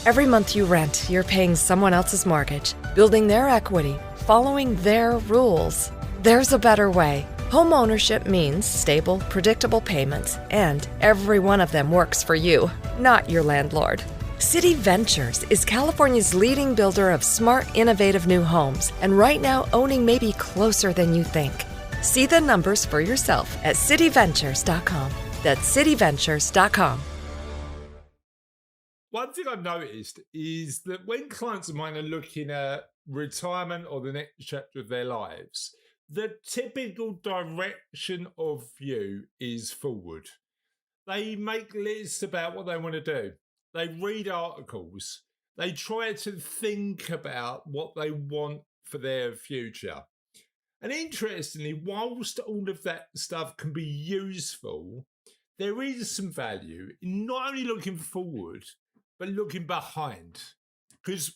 Every month you rent, you're paying someone else's mortgage, building their equity, following their rules. There's a better way. Home ownership means stable, predictable payments, and every one of them works for you, not your landlord. City Ventures is California's leading builder of smart, innovative new homes, and right now owning may be closer than you think. See the numbers for yourself at cityventures.com. That's cityventures.com. One thing I've noticed is that when clients of mine are looking at retirement or the next chapter of their lives, the typical direction of view is forward. They make lists about what they want to do. They read articles. They try to think about what they want for their future. And interestingly, whilst all of that stuff can be useful, there is some value in not only looking forward, but looking behind. Because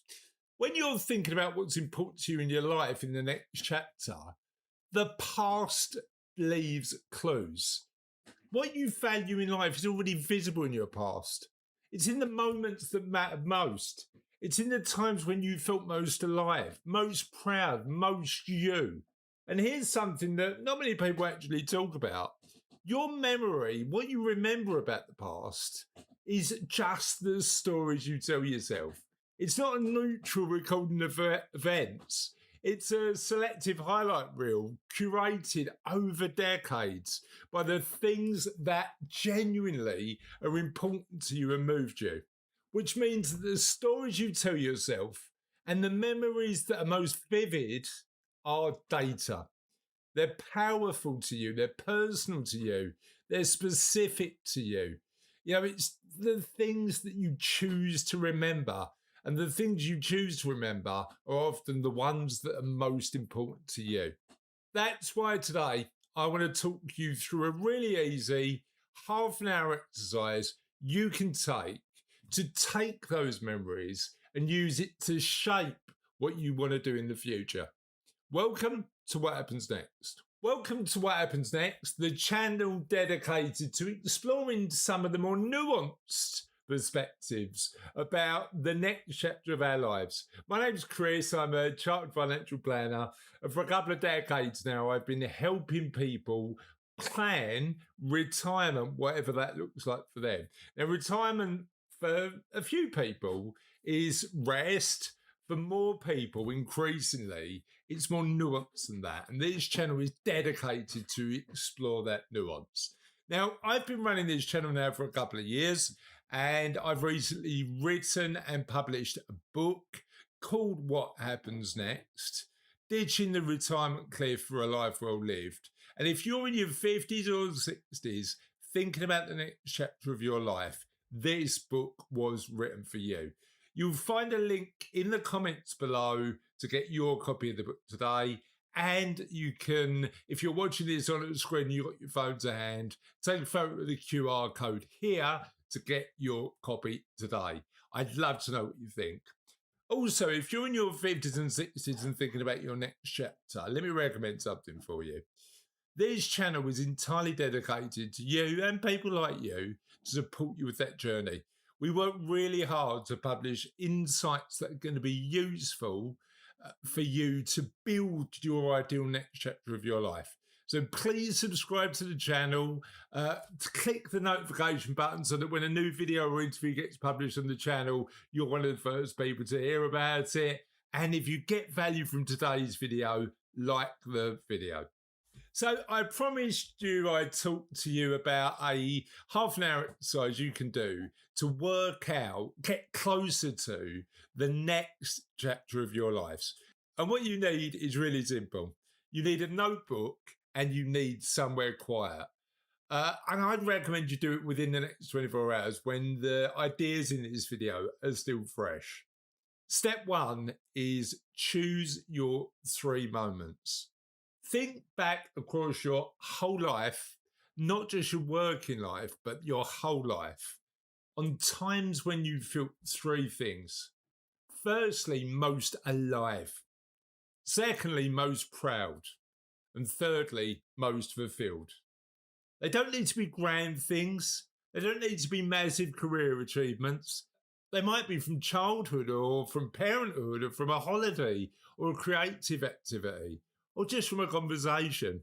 when you're thinking about what's important to you in your life in the next chapter, the past leaves clues. What you value in life is already visible in your past. It's in the moments that matter most. It's in the times when you felt most alive, most proud, most you. And here's something that not many people actually talk about. Your memory, what you remember about the past, is just the stories you tell yourself. It's not a neutral recording of events. It's a selective highlight reel curated over decades by the things that genuinely are important to you and moved you, which means that the stories you tell yourself and the memories that are most vivid are data. They're powerful to you. They're personal to you. They're specific to you. You know, it's the things that you choose to remember. And the things you choose to remember are often the ones that are most important to you. That's why today I want to talk you through a really easy half-an-hour exercise you can take to take those memories and use it to shape what you want to do in the future. Welcome to What Happens Next. Welcome to What Happens Next, the channel dedicated to exploring some of the more nuanced perspectives about the next chapter of our lives. My name's Chris. I'm a chartered financial planner, and for a couple of decades now, I've been helping people plan retirement, whatever that looks like for them. Now, retirement for a few people is rest. For more people, increasingly, it's more nuanced than that. And this channel is dedicated to explore that nuance. Now, I've been running this channel now for a couple of years, and I've recently written and published a book called What Happens Next? Ditching the Retirement Cliff for a Life Well Lived. And if you're in your 50s or 60s thinking about the next chapter of your life, this book was written for you. You'll find a link in the comments below to get your copy of the book today. And you can, if you're watching this on the screen, you've got your phone to hand, take a photo of the QR code here to get your copy today. I'd love to know what you think. Also, if you're in your 50s and 60s and thinking about your next chapter, let me recommend something for you. This channel is entirely dedicated to you and people like you to support you with that journey. We work really hard to publish insights that are going to be useful for you to build your ideal next chapter of your life. So please subscribe to the channel, click the notification button so that when a new video or interview gets published on the channel, you're one of the first people to hear about it. And if you get value from today's video, like the video. So I promised you I'd talk to you about a half-an-hour exercise you can do to work out, get closer to the next chapter of your lives. And what you need is really simple. You need a notebook and you need somewhere quiet. And I'd recommend you do it within the next 24 hours when the ideas in this video are still fresh. Step one is choose your 3 moments. Think back across your whole life, not just your working life, but your whole life, on times when you felt 3 things. Firstly, most alive. Secondly, most proud. And thirdly, most fulfilled. They don't need to be grand things. They don't need to be massive career achievements. They might be from childhood or from parenthood or from a holiday or a creative activity or just from a conversation.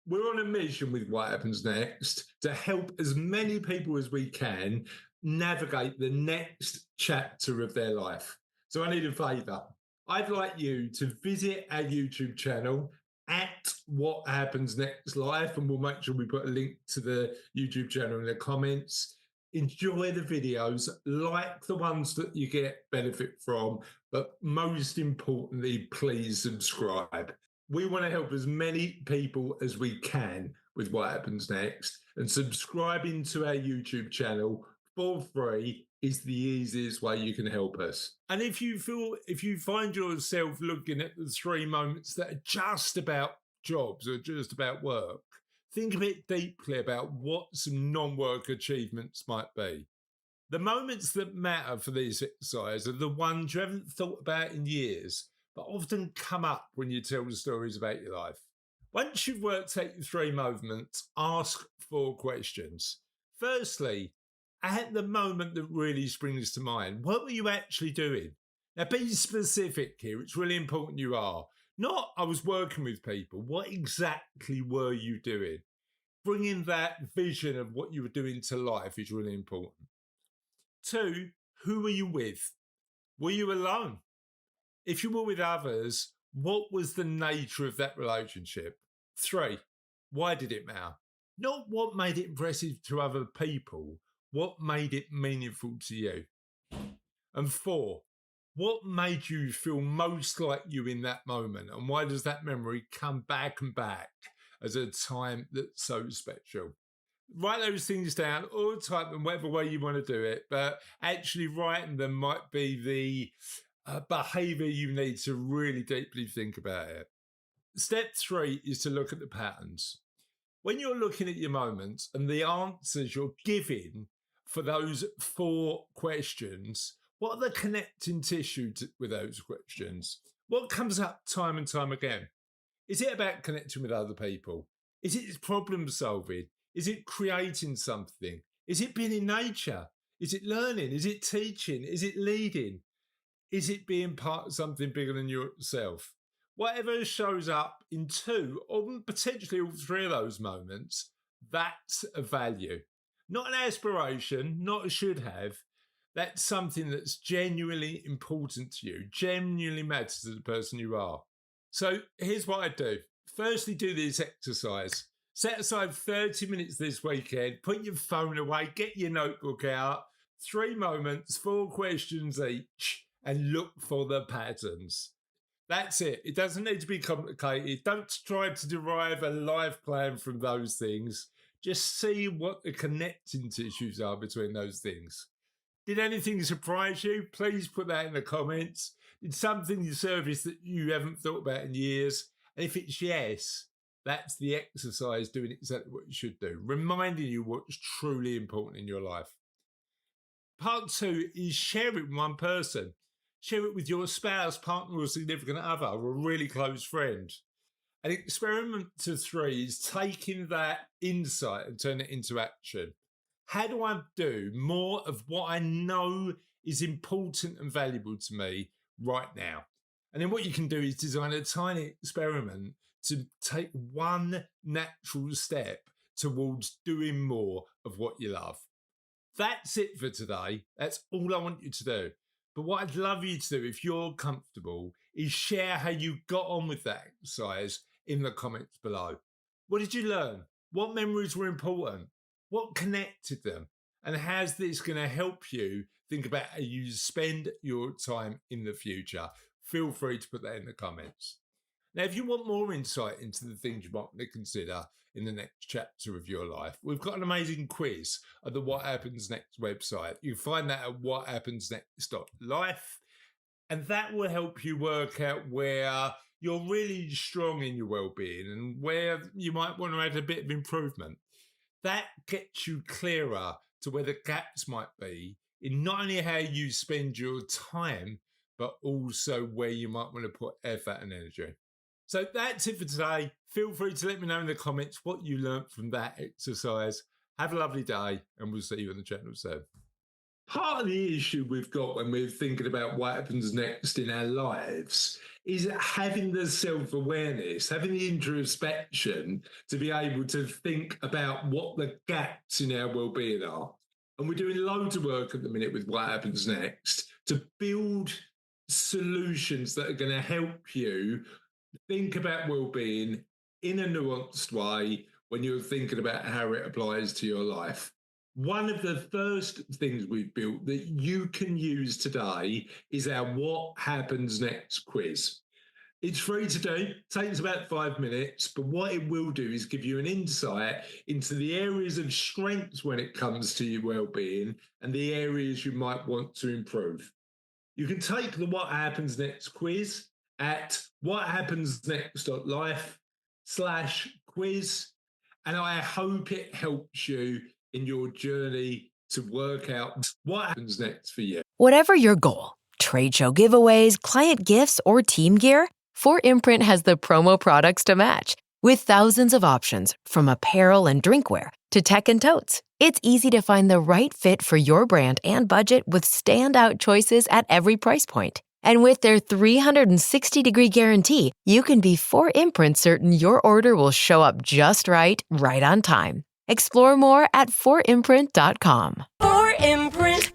We're on a mission with What Happens Next to help as many people as we can navigate the next chapter of their life. So I need a favour. I'd like you to visit our YouTube channel at What Happens Next Life, and we'll make sure we put a link to the YouTube channel in the comments. Enjoy the videos, like the ones that you get benefit from, but most importantly, please subscribe. We want to help as many people as we can with What Happens Next, and subscribing to our YouTube channel for free is the easiest way you can help us. And if you find yourself looking at the 3 moments that are just about jobs or just about work, think a bit deeply about what some non-work achievements might be. The moments that matter for this exercise are the ones you haven't thought about in years, but often come up when you tell the stories about your life. Once you've worked out your 3 movements, ask 4 questions. Firstly, at the moment that really springs to mind, what were you actually doing? Now, be specific here. It's really important you are. Not, I was working with people. What exactly were you doing? Bringing that vision of what you were doing to life is really important. 2, who were you with? Were you alone? If you were with others, what was the nature of that relationship? 3, why did it matter? Not what made it impressive to other people, what made it meaningful to you? And 4, what made you feel most like you in that moment? And why does that memory come back and back as a time that's so special? Write those things down or type them whatever way you want to do it, but actually writing them might be the behaviour you need to really deeply think about it. Step 3 is to look at the patterns. When you're looking at your moments and the answers you're giving for those 4 questions, what are the connecting tissue with those questions? What comes up time and time again? Is it about connecting with other people? Is it problem solving? Is it creating something? Is it being in nature? Is it learning? Is it teaching? Is it leading? Is it being part of something bigger than yourself? Whatever shows up in 2 or potentially all 3 of those moments, that's a value. Not an aspiration, not a should have. That's something that's genuinely important to you, genuinely matters to the person you are. So here's what I do. Firstly, do this exercise. Set aside 30 minutes this weekend, put your phone away, get your notebook out, 3 moments, 4 questions each, and look for the patterns. That's it. It doesn't need to be complicated. Don't try to derive a life plan from those things. Just see what the connecting tissues are between those things. Did anything surprise you? Please put that in the comments. Did something surface that you haven't thought about in years? And if it's yes, that's the exercise doing exactly what you should do, reminding you what's truly important in your life. Part 2 is share it with one person. Share it with your spouse, partner, or significant other, or a really close friend. And experiment to 3 is taking that insight and turn it into action. How do I do more of what I know is important and valuable to me right now? And then what you can do is design a tiny experiment to take one natural step towards doing more of what you love. That's it for today. That's all I want you to do. But what I'd love you to do, if you're comfortable, is share how you got on with that exercise in the comments below. What did you learn? What memories were important? What connected them? And how's this going to help you think about how you spend your time in the future? Feel free to put that in the comments. Now, if you want more insight into the things you might want to consider in the next chapter of your life, we've got an amazing quiz at the What Happens Next website. You can find that at whathappensnext.life, and that will help you work out where you're really strong in your well-being and where you might want to add a bit of improvement. That gets you clearer to where the gaps might be in not only how you spend your time, but also where you might want to put effort and energy. So that's it for today. Feel free to let me know in the comments what you learnt from that exercise. Have a lovely day, and we'll see you on the channel soon. Part of the issue we've got when we're thinking about what happens next in our lives is having the self-awareness, having the introspection to be able to think about what the gaps in our well-being are. And we're doing loads of work at the minute with what happens next to build solutions that are going to help you think about well-being in a nuanced way when you're thinking about how it applies to your life. One of the first things we've built that you can use today is our What Happens Next quiz. It's free to do, takes about 5 minutes, but what it will do is give you an insight into the areas of strengths when it comes to your well-being and the areas you might want to improve. You can take the What Happens Next quiz at whathappensnext.life/quiz, and I hope it helps you in your journey to work out what happens next for you. Whatever your goal, trade show giveaways, client gifts, or team gear, 4imprint has the promo products to match. With thousands of options, from apparel and drinkware to tech and totes, it's easy to find the right fit for your brand and budget with standout choices at every price point. And with their 360-degree guarantee, you can be 4imprint certain your order will show up just right on time. Explore more at 4imprint.com. 4imprint.